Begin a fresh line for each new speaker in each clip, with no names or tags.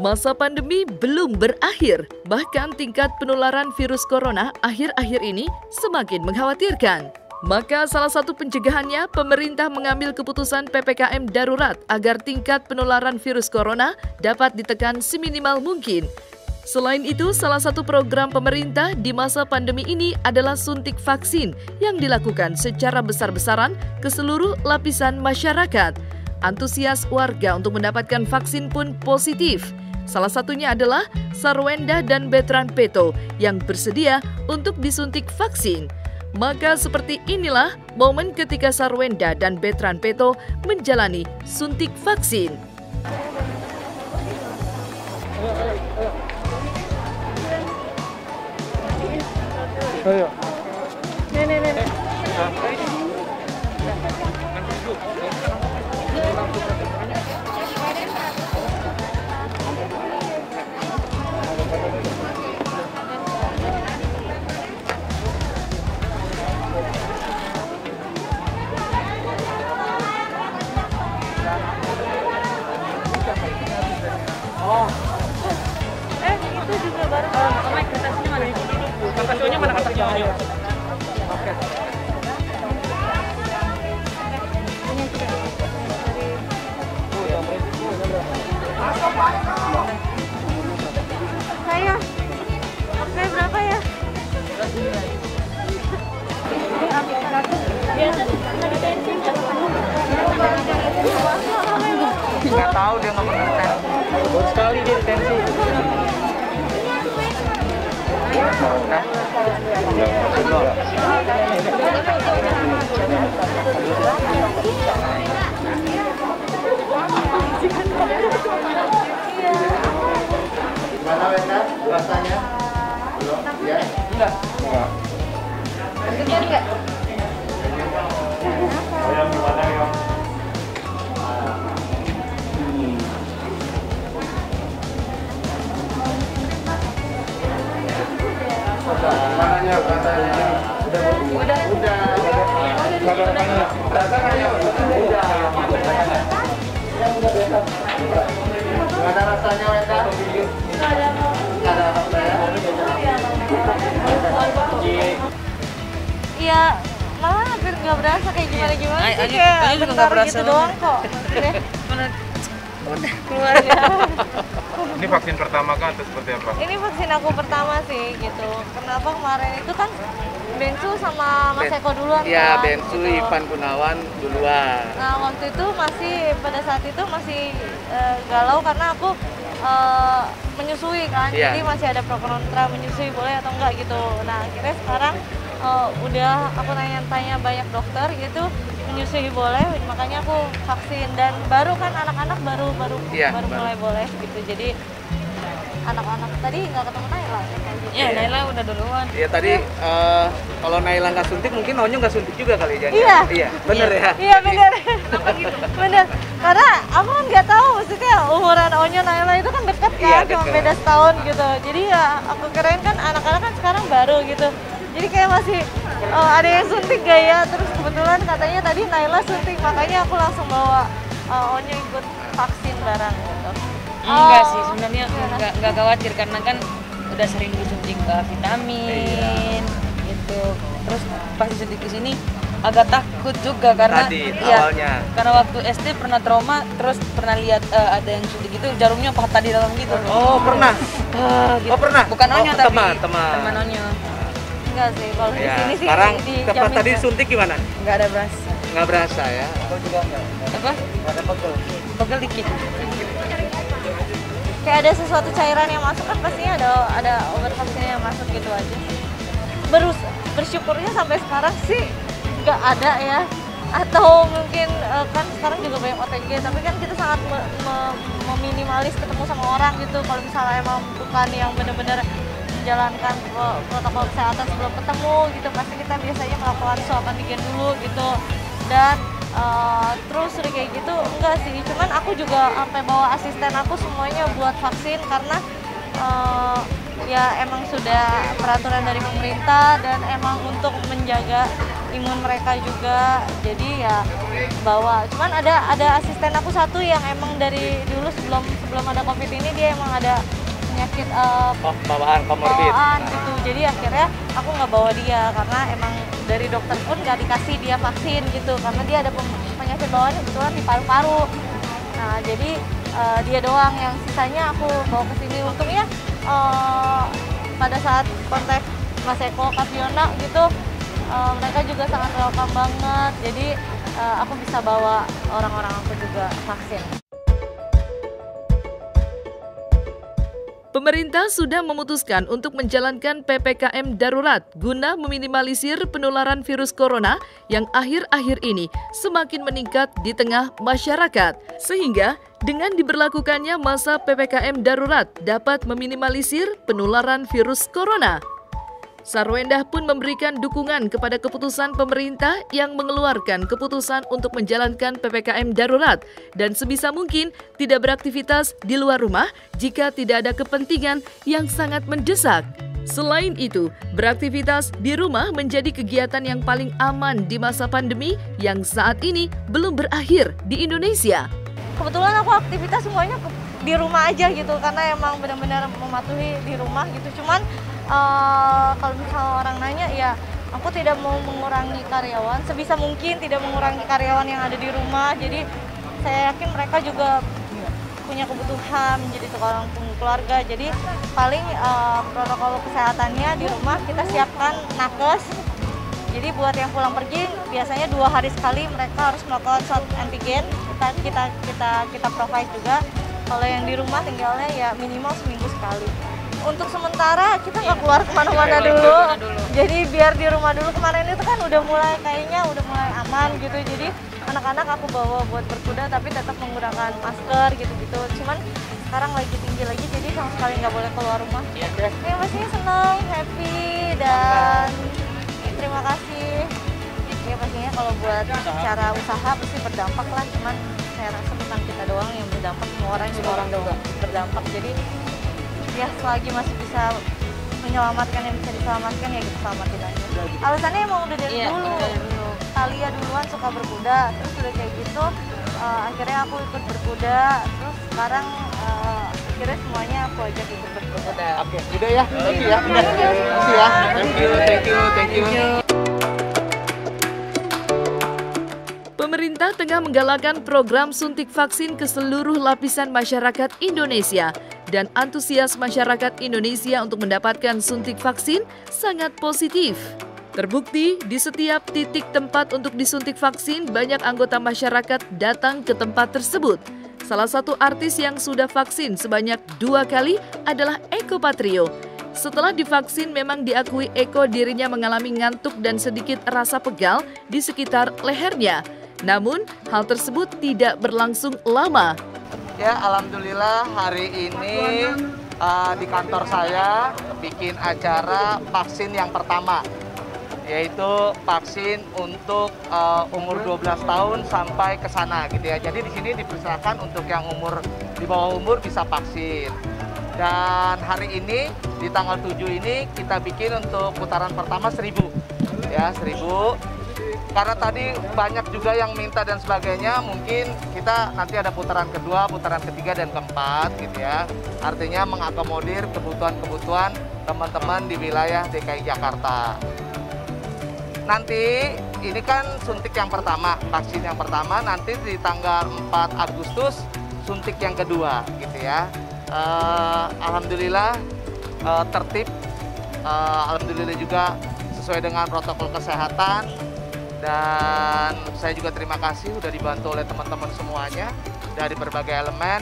Masa pandemi belum berakhir, bahkan tingkat penularan virus corona akhir-akhir ini semakin mengkhawatirkan. Maka salah satu pencegahannya, pemerintah mengambil keputusan PPKM darurat agar tingkat penularan virus corona dapat ditekan seminimal mungkin. Selain itu, salah satu program pemerintah di masa pandemi ini adalah suntik vaksin yang dilakukan secara besar-besaran ke seluruh lapisan masyarakat. Antusias warga untuk mendapatkan vaksin pun positif. Salah satunya adalah Sarwenda dan Betran Peto yang bersedia untuk disuntik vaksin. Maka seperti inilah momen ketika Sarwenda dan Betran Peto menjalani suntik vaksin.
Ayo.
Nih. Itu juga baru. Kertasnya mana? Kertasnya mana kertasnya? Oke. Saya. Oke, berapa ya?
Nggak tahu dia nggak pernah tes. Baru sekali dia tensi.
Gimana Wenda? Rasanya? Belum? Ya?
Enggak.
Sekian enggak?
Yang gimana ya? Gimana rasanya? Udah. Gimana rasanya Wenda?
Iya, malah hampir nggak berasa kayak gimana sih, kayak bentar gitu doang kok. Udah keluar ya.
Ini vaksin pertama kan atau seperti apa?
Ini vaksin aku pertama sih gitu. Kenapa kemarin itu kan Bensu sama Mas Eko duluan
Iya,
kan?
Bensu,
gitu.
Ivan Gunawan duluan.
Nah waktu itu pada saat itu masih galau karena aku menyusui kan,
Iya.
jadi masih ada pro kontra menyusui boleh atau enggak gitu. Nah akhirnya sekarang udah aku tanya banyak dokter gitu, menyusui boleh, makanya aku vaksin. Dan baru kan anak-anak baru
Iya,
mulai boleh gitu. Jadi anak-anak tadi nggak ketemu Naila.
Iya, Naila udah duluan.
Iya tadi kalau Naila nggak suntik mungkin Onyo nggak suntik juga kali ya.
Iya.
Bener ya.
Iya bener. Bener. Karena aku kan nggak tahu, maksudnya umuran Onyo Naila itu kan deket kan,
Iya,
cuma
deket.
beda setahun gitu. Jadi ya aku kirain kan anak-anak kan sekarang baru gitu. Jadi kayak masih ada yang suntik gak ya? Terus kebetulan katanya tadi Naila suntik, makanya aku langsung bawa Onyo ikut vaksin bareng gitu.
Enggak sih, sebenarnya
gimana?
enggak khawatir karena kan udah sering disuntik vitamin gitu. Terus pas disuntik ke sini agak takut juga karena
Tadi, awalnya.
karena waktu SD pernah trauma, terus pernah lihat ada yang suntik itu jarumnya patah di dalam gitu.
Oh pernah.
Gitu.
Oh pernah.
Bukan Onyo tapi
teman.
Onyo.
Enggak sih, kalau di
Ya,
sini sih
sekarang
dijamin
tepat tadi
nggak.
suntik gimana?
Enggak ada berasa.
Nggak berasa ya.
Apa? Pegel dikit.
Kayak ada sesuatu cairan yang masuk kan pastinya ada obat vaksinnya yang masuk gitu aja. Bersyukurnya sampai sekarang sih nggak ada ya. Atau mungkin kan sekarang juga banyak OTG, tapi kan kita sangat meminimalis ketemu sama orang gitu. Kalau misalnya emang bukan yang benar-benar menjalankan protokol kesehatan sebelum ketemu gitu, pasti kita biasanya melakukan swab antigen dulu gitu. Dan terus udah kayak gitu enggak sih, cuman aku juga sampai bawa asisten aku semuanya buat vaksin karena ya emang sudah peraturan dari pemerintah dan emang untuk menjaga imun mereka juga. Jadi ya bawa. Cuman ada asisten aku satu yang emang dari dulu sebelum ada COVID ini dia emang ada penyakit
bawaan komorbid.
Gitu. Jadi akhirnya aku nggak bawa dia karena emang dari dokter pun nggak dikasih dia vaksin gitu karena dia ada penyakit bawaan kebetulan di paru-paru. Nah jadi dia doang yang sisanya aku bawa ke sini. Untungnya pada saat kontak Mas Eko, Kak Fiona gitu mereka juga sangat welcome banget. Jadi aku bisa bawa orang-orang aku juga vaksin.
Pemerintah sudah memutuskan untuk menjalankan PPKM darurat guna meminimalisir penularan virus corona yang akhir-akhir ini semakin meningkat di tengah masyarakat. Sehingga dengan diberlakukannya masa PPKM darurat dapat meminimalisir penularan virus corona. Sarwendah pun memberikan dukungan kepada keputusan pemerintah yang mengeluarkan keputusan untuk menjalankan PPKM darurat dan sebisa mungkin tidak beraktivitas di luar rumah jika tidak ada kepentingan yang sangat mendesak. Selain itu, beraktivitas di rumah menjadi kegiatan yang paling aman di masa pandemi yang saat ini belum berakhir di Indonesia.
Kebetulan aku aktivitas semuanya di rumah aja gitu karena emang benar-benar mematuhi di rumah gitu. Cuman kalau misalnya orang nanya ya aku tidak mau mengurangi karyawan, sebisa mungkin tidak mengurangi karyawan yang ada di rumah. Jadi saya yakin mereka juga punya kebutuhan menjadi seorang keluarga. Jadi paling protokol kesehatannya di rumah kita siapkan nakes. Jadi buat yang pulang pergi biasanya 2 hari sekali mereka harus melakukan swab antigen. Kita provide juga. Kalau yang di rumah tinggalnya ya minimal seminggu sekali. Untuk sementara kita nggak keluar kemana-mana dulu. Jadi biar di rumah dulu. Kemarin itu kan udah mulai aman gitu. Jadi anak-anak aku bawa buat berkuda tapi tetap menggunakan masker gitu-gitu. Cuman sekarang lagi tinggi lagi jadi sama sekali nggak boleh keluar rumah. Ya pastinya senang, happy dan terima kasih. Ya pastinya kalau buat secara usaha pasti berdampak lah. Cuman saya rasa bukan kita doang yang berdampak, semua orang juga berdampak. Jadi ya selagi masih bisa menyelamatkan yang bisa diselamatkan ya kita selamatin aja. Alasannya emang udah dari dulu. Talia duluan suka berkuda, terus udah kayak gitu akhirnya aku ikut berkuda, terus sekarang akhirnya semuanya aku ajak ikut berkuda.
Oke, udah ya. Thank you ya. Thank you.
Pemerintah tengah menggalakkan program suntik vaksin ke seluruh lapisan masyarakat Indonesia dan antusias masyarakat Indonesia untuk mendapatkan suntik vaksin sangat positif. Terbukti di setiap titik tempat untuk disuntik vaksin banyak anggota masyarakat datang ke tempat tersebut. Salah satu artis yang sudah vaksin sebanyak 2 kali adalah Eko Patrio. Setelah divaksin memang diakui Eko dirinya mengalami ngantuk dan sedikit rasa pegal di sekitar lehernya. Namun, hal tersebut tidak berlangsung lama.
Ya, alhamdulillah hari ini di kantor saya bikin acara vaksin yang pertama, yaitu vaksin untuk umur 12 tahun sampai ke sana gitu ya. Jadi di sini dipersilakan untuk yang di bawah umur bisa vaksin. Dan hari ini di tanggal 7 ini kita bikin untuk putaran pertama 1.000 ya, 1.000. Karena tadi banyak juga yang minta dan sebagainya, mungkin kita nanti ada putaran kedua, putaran ketiga, dan keempat gitu ya. Artinya mengakomodir kebutuhan-kebutuhan teman-teman di wilayah DKI Jakarta. Nanti ini kan suntik yang pertama, vaksin yang pertama, nanti di tanggal 4 Agustus suntik yang kedua gitu ya. Alhamdulillah tertib, alhamdulillah juga sesuai dengan protokol kesehatan. Dan saya juga terima kasih sudah dibantu oleh teman-teman semuanya dari berbagai elemen.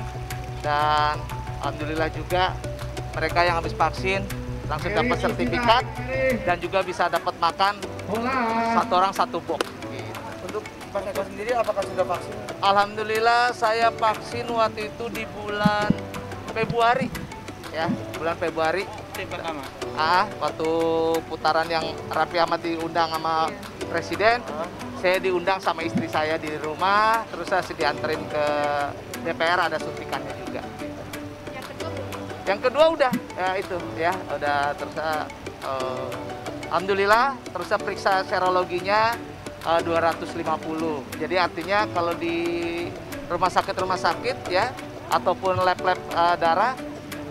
Dan alhamdulillah juga mereka yang habis vaksin langsung dapat sertifikat dan juga bisa dapat makan 1 orang 1 box.
Untuk Mas Eko sendiri apakah sudah vaksin?
Alhamdulillah saya vaksin waktu itu di bulan Februari ya, bulan Februari.
Pertama.
Waktu putaran yang Raffi Ahmad diundang sama Presiden, saya diundang sama istri saya di rumah, terus saya dianterin ke DPR, ada suntikannya juga. Yang kedua udah, ya itu ya, udah terus Alhamdulillah, terus saya periksa serologinya 250. Jadi artinya kalau di rumah sakit ya, ataupun lab-lab darah,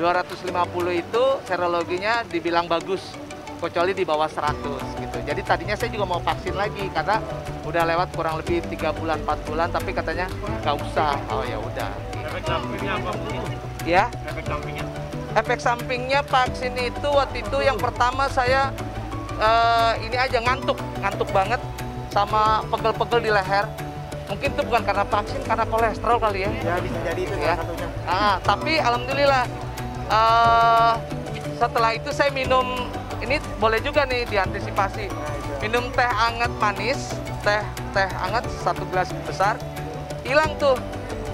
250 itu serologinya dibilang bagus, kecuali di bawah 100 gitu. Jadi tadinya saya juga mau vaksin lagi karena udah lewat kurang lebih 3 bulan 4 bulan, tapi katanya nggak usah. Oh ya udah.
Efek sampingnya apa begitu?
Ya.
Efek sampingnya?
Efek sampingnya vaksin itu waktu itu yang pertama saya ini aja ngantuk banget sama pegel-pegel di leher. Mungkin itu bukan karena vaksin, karena kolesterol kali ya.
Ya bisa jadi itu
Ya.
salah satunya.
Tapi alhamdulillah setelah itu saya minum, ini boleh juga nih diantisipasi. Minum teh hangat manis, teh hangat 1 gelas besar, hilang tuh.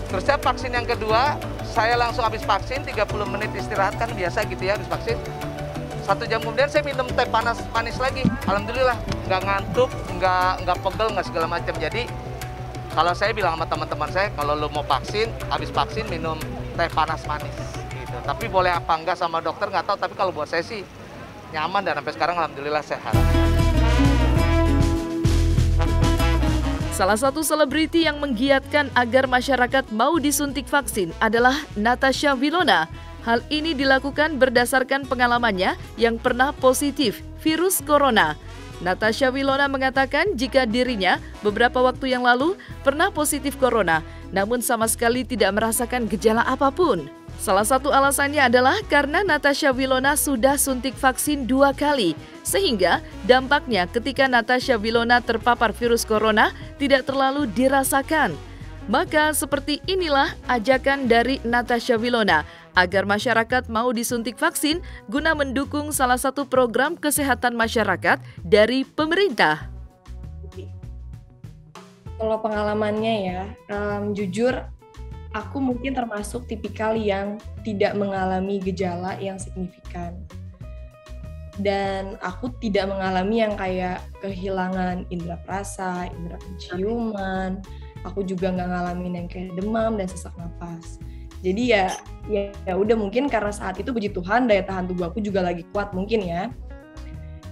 Terus saya vaksin yang kedua, saya langsung habis vaksin 30 menit istirahat, kan biasa gitu ya habis vaksin. 1 jam kemudian saya minum teh manis lagi. Alhamdulillah nggak ngantuk, nggak pegel, nggak segala macam. Jadi kalau saya bilang sama teman-teman saya, kalau lo mau vaksin, habis vaksin minum teh panas manis gitu. Tapi boleh apa enggak sama dokter nggak tahu, tapi kalau buat saya sih nyaman dan sampai sekarang alhamdulillah sehat.
Salah satu selebriti yang menggiatkan agar masyarakat mau disuntik vaksin adalah Natasha Wilona. Hal ini dilakukan berdasarkan pengalamannya yang pernah positif virus corona. Natasha Wilona mengatakan jika dirinya beberapa waktu yang lalu pernah positif corona, namun sama sekali tidak merasakan gejala apapun. Salah satu alasannya adalah karena Natasha Wilona sudah suntik vaksin 2 kali, sehingga dampaknya ketika Natasha Wilona terpapar virus corona tidak terlalu dirasakan. Maka seperti inilah ajakan dari Natasha Wilona agar masyarakat mau disuntik vaksin guna mendukung salah satu program kesehatan masyarakat dari pemerintah.
Kalau pengalamannya ya, jujur aku mungkin termasuk tipikal yang tidak mengalami gejala yang signifikan. Dan aku tidak mengalami yang kayak kehilangan indera perasa, indera penciuman. Aku juga nggak ngalamin yang kayak demam dan sesak napas. Jadi ya udah, mungkin karena saat itu puji Tuhan daya tahan tubuh aku juga lagi kuat mungkin ya.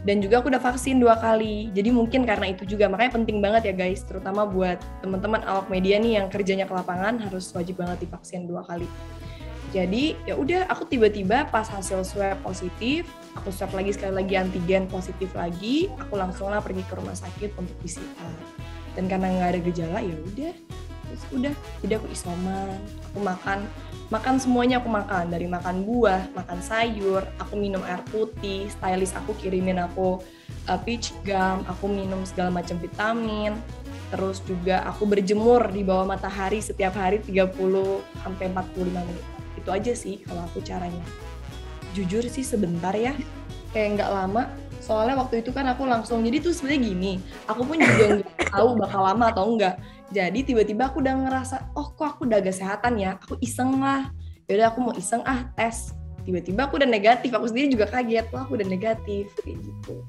Dan juga aku udah vaksin 2 kali. Jadi mungkin karena itu juga, makanya penting banget ya guys, terutama buat teman-teman awak media nih yang kerjanya ke lapangan harus wajib banget divaksin 2 kali. Jadi ya udah, aku tiba-tiba pas hasil swab positif, aku swab lagi sekali lagi antigen positif lagi, aku langsung lah pergi ke rumah sakit untuk PCR. Dan karena nggak ada gejala ya udah, terus udah, jadi aku isoman, aku makan semuanya, aku makan dari makan buah, makan sayur, aku minum air putih, stylist aku kirimin aku peach gum, aku minum segala macam vitamin, terus juga aku berjemur di bawah matahari setiap hari 30-45 menit. Itu aja sih kalau aku caranya. Jujur sih sebentar ya, kayak nggak lama. Soalnya waktu itu kan aku langsung, jadi tuh sebenarnya gini, aku pun juga nggak tahu bakal lama atau enggak. Jadi tiba-tiba aku udah ngerasa, oh kok aku udah agak sehatan ya, aku iseng lah. Yaudah aku mau iseng tes. Tiba-tiba aku udah negatif, aku sendiri juga kaget, wah aku udah negatif, kayak gitu.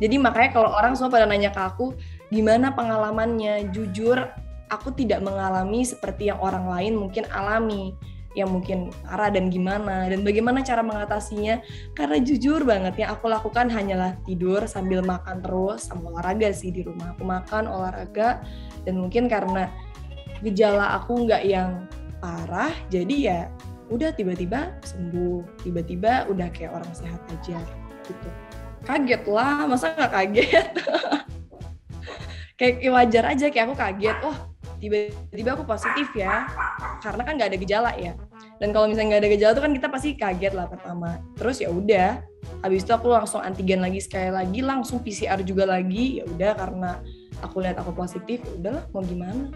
Jadi makanya kalau orang semua pada nanya ke aku, gimana pengalamannya? Jujur, aku tidak mengalami seperti yang orang lain mungkin alami. Yang mungkin parah dan gimana, dan bagaimana cara mengatasinya. Karena jujur banget yang aku lakukan hanyalah tidur sambil makan terus, sama olahraga sih di rumah. Aku makan, olahraga, dan mungkin karena gejala aku nggak yang parah, jadi ya udah tiba-tiba sembuh, tiba-tiba udah kayak orang sehat aja gitu. Kaget lah, masa nggak kaget? Kayak wajar aja, kayak aku kaget, tiba-tiba aku positif ya, karena kan nggak ada gejala ya. Dan kalau misalnya nggak ada gejala tuh kan kita pasti kaget lah pertama. Terus ya udah, habis itu aku langsung antigen lagi sekali lagi, langsung PCR juga lagi. Ya udah, karena aku lihat aku positif, ya udahlah mau gimana.